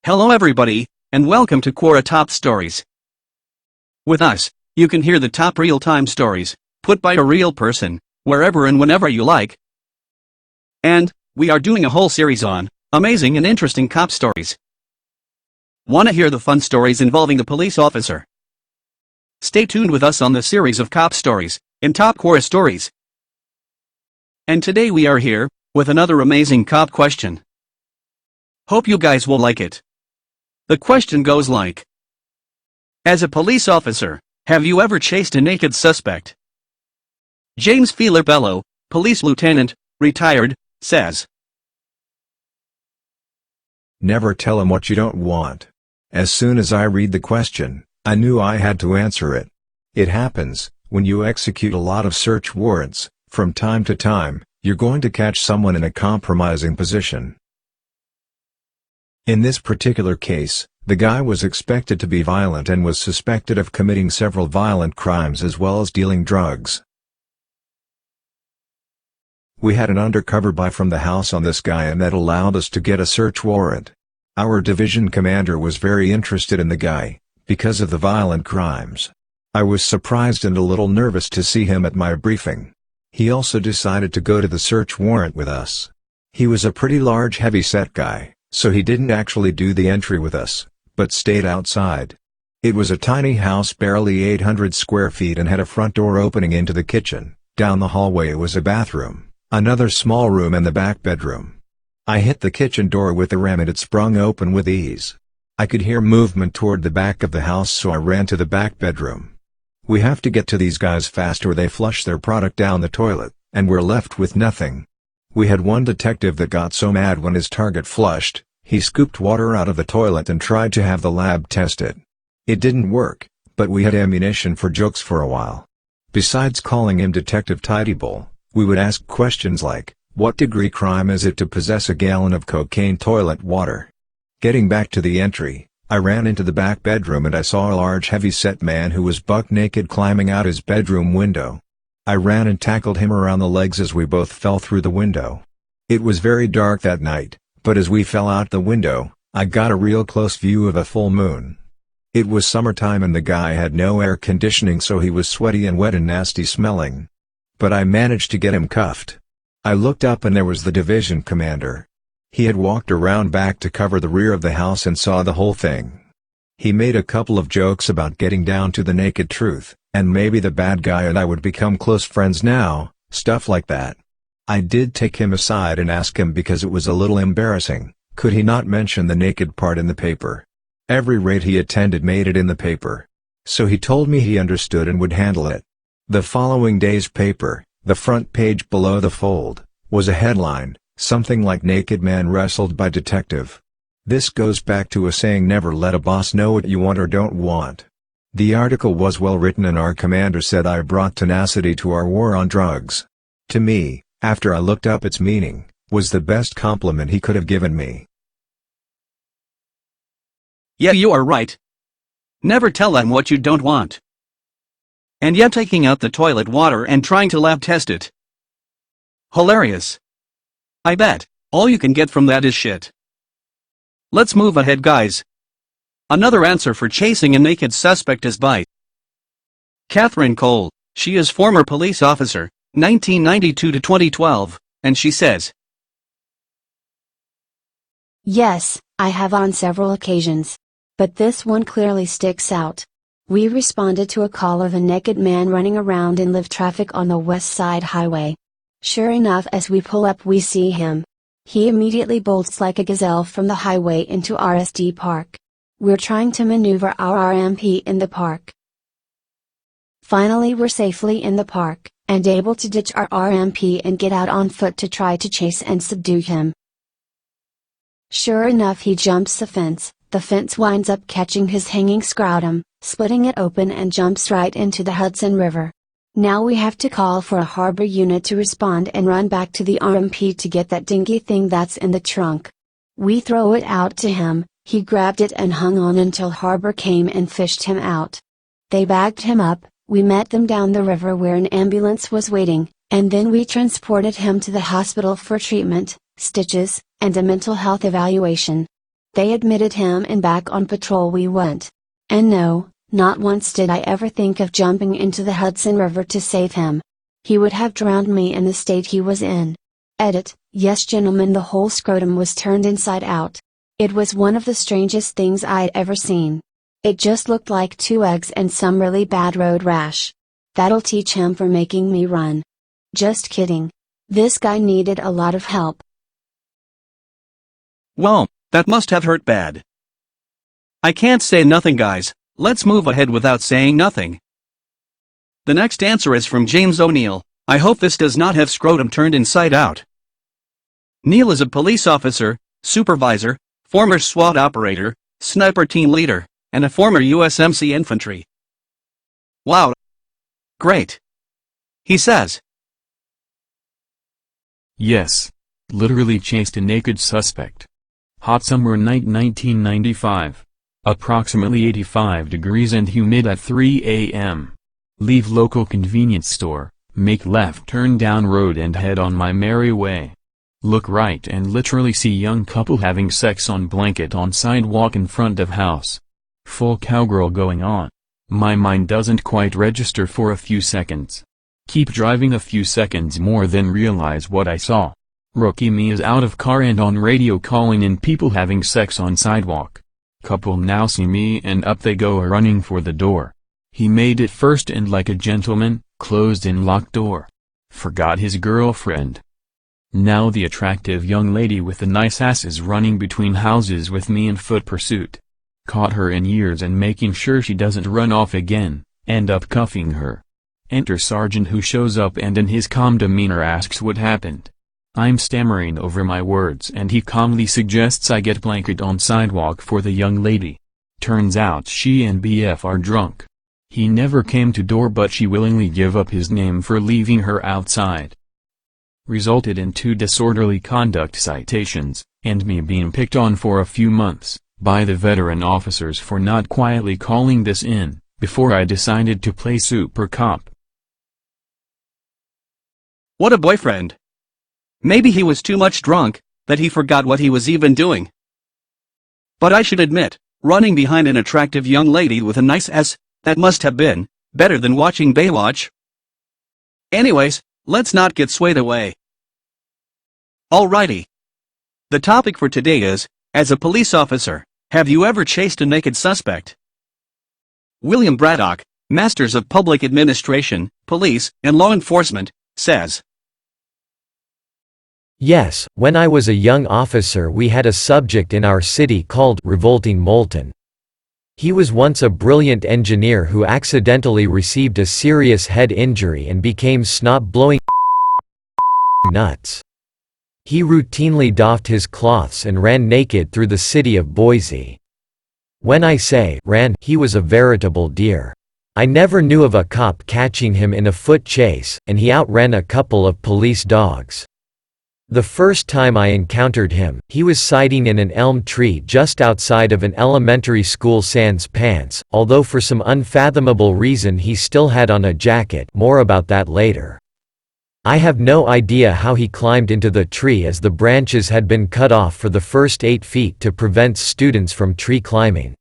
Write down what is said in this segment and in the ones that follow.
Hello everybody, and welcome to Quora Top Stories. With us, you can hear the top real-time stories, put by a real person, wherever and whenever you like. And, we are doing a whole series on amazing and interesting cop stories. Want to hear the fun stories involving the police officer? Stay tuned with us on the series of cop stories, in Top Quora Stories. And today we are here, with another amazing cop question. Hope you guys will like it. The question goes like: as a police officer, have you ever chased a naked suspect? James Feeler Bello, police lieutenant, retired, says, Never tell him what you don't want. As soon as I read the question, I knew I had to answer it. It happens, when you execute a lot of search warrants, from time to time, you're going to catch someone in a compromising position. In this particular case, the guy was expected to be violent and was suspected of committing several violent crimes as well as dealing drugs. We had an undercover buy from the house on this guy, and that allowed us to get a search warrant. Our division commander was very interested in the guy, because of the violent crimes. I was surprised and a little nervous to see him at my briefing. He also decided to go to the search warrant with us. He was a pretty large heavy-set guy, so he didn't actually do the entry with us, but stayed outside. It was a tiny house, barely 800 square feet, and had a front door opening into the kitchen. Down the hallway was a bathroom, another small room, and the back bedroom. I hit the kitchen door with the ram and it sprung open with ease. I could hear movement toward the back of the house, so I ran to the back bedroom. We have to get to these guys fast or they flush their product down the toilet, and we're left with nothing. We had one detective that got so mad when his target flushed, he scooped water out of the toilet and tried to have the lab test it. It didn't work, but we had ammunition for jokes for a while. Besides calling him Detective Tidybull, we would ask questions like, what degree crime is it to possess a gallon of cocaine toilet water? Getting back to the entry, I ran into the back bedroom and I saw a large heavy-set man who was buck naked climbing out his bedroom window. I ran and tackled him around the legs as we both fell through the window. It was very dark that night, but as we fell out the window, I got a real close view of a full moon. It was summertime and the guy had no air conditioning, so he was sweaty and wet and nasty smelling. But I managed to get him cuffed. I looked up and there was the division commander. He had walked around back to cover the rear of the house and saw the whole thing. He made a couple of jokes about getting down to the naked truth, and maybe the bad guy and I would become close friends now, stuff like that. I did take him aside and ask him, because it was a little embarrassing, could he not mention the naked part in the paper? Every raid he attended made it in the paper. So he told me he understood and would handle it. The following day's paper, the front page below the fold, was a headline, something like "Naked Man Wrestled by Detective." This goes back to a saying, never let a boss know what you want or don't want. The article was well written and our commander said I brought tenacity to our war on drugs. To me, after I looked up its meaning, was the best compliment he could have given me. yeah, you are right. Never tell them what you don't want. And yet taking out the toilet water and trying to lab test it. Hilarious. I bet all you can get from that is shit. Let's move ahead, guys. Another answer for chasing a naked suspect is by Catherine Cole. She is former police officer, 1992 to 2012, and she says, yes, I have on several occasions. But this one clearly sticks out. We responded to a call of a naked man running around in live traffic on the West Side Highway. Sure enough, as we pull up we see him. He immediately bolts like a gazelle from the highway into RSD Park. We're trying to maneuver our RMP in the park. Finally we're safely in the park, and able to ditch our RMP and get out on foot to try to chase and subdue him. Sure enough, he jumps the fence winds up catching his hanging scrotum, splitting it open, and jumps right into the Hudson River. Now we have to call for a harbor unit to respond and run back to the RMP to get that dinky thing that's in the trunk. We throw it out to him, he grabbed it and hung on until harbor came and fished him out. They bagged him up, we met them down the river where an ambulance was waiting, and then we transported him to the hospital for treatment, stitches, and a mental health evaluation. They admitted him and back on patrol we went. And no, not once did I ever think of jumping into the Hudson River to save him. He would have drowned me in the state he was in. Edit, yes gentlemen, the whole scrotum was turned inside out. It was one of the strangest things I'd ever seen. It just looked like 2 eggs and some really bad road rash. That'll teach him for making me run. Just kidding. This guy needed a lot of help. Well, that must have hurt bad. I can't say nothing, guys. Let's move ahead without saying nothing. The next answer is from James O'Neill. I hope this does not have scrotum turned inside out. Neil is a police officer, supervisor, former SWAT operator, sniper team leader, and a former USMC infantry. Wow. Great. He says. Yes. Literally chased a naked suspect. Hot summer night 1995. Approximately 85 degrees and humid at 3 a.m. Leave local convenience store, make left turn down road and head on my merry way. Look right and literally see young couple having sex on blanket on sidewalk in front of house. Full cowgirl going on. My mind doesn't quite register for a few seconds. Keep driving a few seconds more then realize what I saw. Rookie me is out of car and on radio calling in people having sex on sidewalk. Couple now see me and up they go running for the door. He made it first and like a gentleman, closed and locked door. Forgot his girlfriend. Now the attractive young lady with the nice ass is running between houses with me in foot pursuit. Caught her in ears and making sure she doesn't run off again, end up cuffing her. Enter sergeant who shows up and in his calm demeanor asks what happened. I'm stammering over my words and he calmly suggests I get blanket on sidewalk for the young lady. Turns out she and BF are drunk. He never came to door but she willingly give up his name for leaving her outside. Resulted in 2 disorderly conduct citations, and me being picked on for a few months, by the veteran officers for not quietly calling this in, before I decided to play super cop. What a boyfriend. Maybe he was too much drunk, that he forgot what he was even doing. But I should admit, running behind an attractive young lady with a nice ass, that must have been better than watching Baywatch. Anyways, let's not get swayed away. Alrighty. The topic for today is, as a police officer, have you ever chased a naked suspect? William Braddock, Masters of Public Administration, Police, and Law Enforcement, says. Yes, when I was a young officer we had a subject in our city called Revolting Moulton. He was once a brilliant engineer who accidentally received a serious head injury and became snot-blowing nuts. He routinely doffed his cloths and ran naked through the city of Boise. When I say ran, he was a veritable deer. I never knew of a cop catching him in a foot chase, and he outran a couple of police dogs. The first time I encountered him, he was siding in an elm tree just outside of an elementary school sans pants, although for some unfathomable reason he still had on a jacket. More about that later. I have no idea how he climbed into the tree as the branches had been cut off for the first 8 feet to prevent students from tree climbing.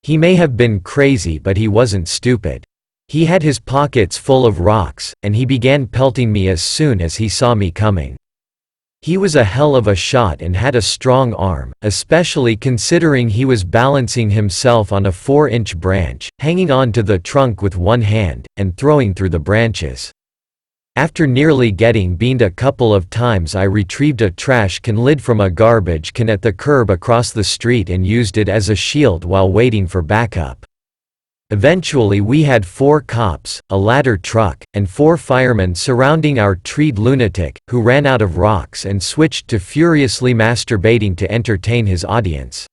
He may have been crazy but he wasn't stupid. He had his pockets full of rocks, and he began pelting me as soon as he saw me coming. He was a hell of a shot and had a strong arm, especially considering he was balancing himself on a 4-inch branch, hanging on to the trunk with one hand, and throwing through the branches. After nearly getting beaned a couple of times I retrieved a trash can lid from a garbage can at the curb across the street and used it as a shield while waiting for backup. Eventually we had 4 cops, a ladder truck, and 4 firemen surrounding our treed lunatic, who ran out of rocks and switched to furiously masturbating to entertain his audience.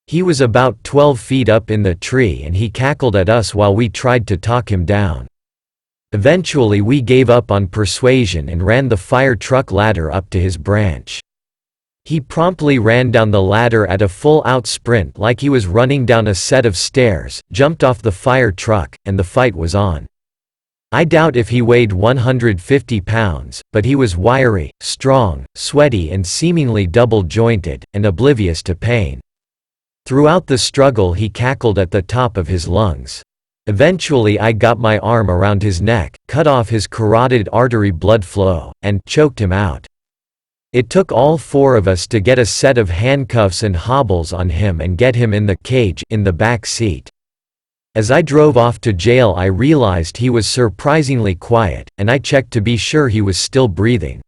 He was about 12 feet up in the tree and he cackled at us while we tried to talk him down. Eventually we gave up on persuasion and ran the fire truck ladder up to his branch. He promptly ran down the ladder at a full-out sprint like he was running down a set of stairs, jumped off the fire truck, and the fight was on. I doubt if he weighed 150 pounds, but he was wiry, strong, sweaty and seemingly double-jointed, and oblivious to pain. Throughout the struggle he cackled at the top of his lungs. Eventually I got my arm around his neck, cut off his carotid artery blood flow, and choked him out. It took all four of us to get a set of handcuffs and hobbles on him and get him in the cage in the back seat. As I drove off to jail I realized he was surprisingly quiet, and I checked to be sure he was still breathing.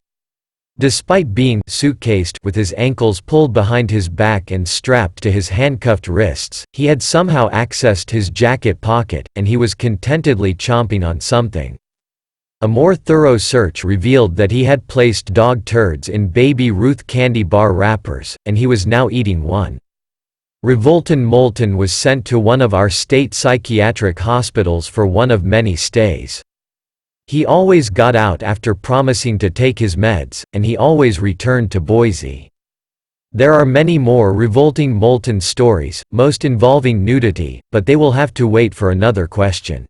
Despite being suitcased with his ankles pulled behind his back and strapped to his handcuffed wrists, he had somehow accessed his jacket pocket, and he was contentedly chomping on something. A more thorough search revealed that he had placed dog turds in Baby Ruth candy bar wrappers, and he was now eating one. Revolting Moulton was sent to one of our state psychiatric hospitals for one of many stays. He always got out after promising to take his meds, and he always returned to Boise. There are many more Revolting Moulton stories, most involving nudity, but they will have to wait for another question.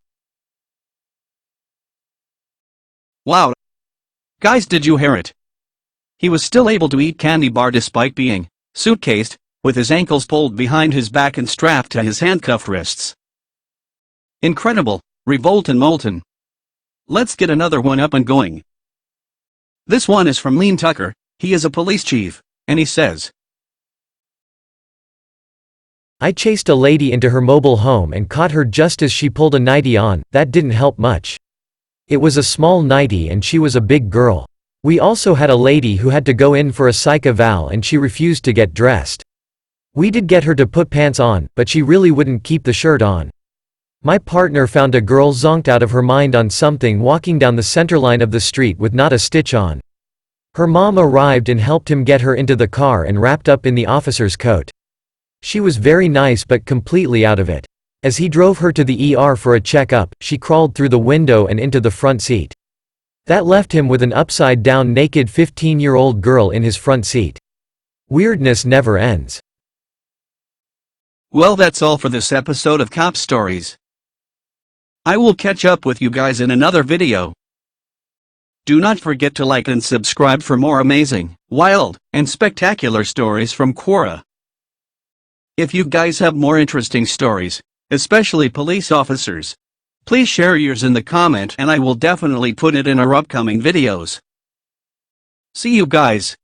Wow. Guys, did you hear it? He was still able to eat candy bar despite being suitcased, with his ankles pulled behind his back and strapped to his handcuffed wrists. Incredible, Revolting Moulton. Let's get another one up and going. This one is from Lean Tucker. He is a police chief, and he says, I chased a lady into her mobile home and caught her just as she pulled a nightie on. That didn't help much. It was a small nightie and she was a big girl. We also had a lady who had to go in for a psych eval and she refused to get dressed. We did get her to put pants on, but she really wouldn't keep the shirt on. My partner found a girl zonked out of her mind on something walking down the center line of the street with not a stitch on. Her mom arrived and helped him get her into the car and wrapped up in the officer's coat. She was very nice but completely out of it. As he drove her to the ER for a checkup, she crawled through the window and into the front seat. That left him with an upside-down naked 15-year-old girl in his front seat. Weirdness never ends. well, that's all for this episode of Cop Stories. I will catch up with you guys in another video. Do not forget to like and subscribe for more amazing, wild, and spectacular stories from Quora. If you guys have more interesting stories, especially police officers, please share yours in the comment and I will definitely put it in our upcoming videos. See you guys.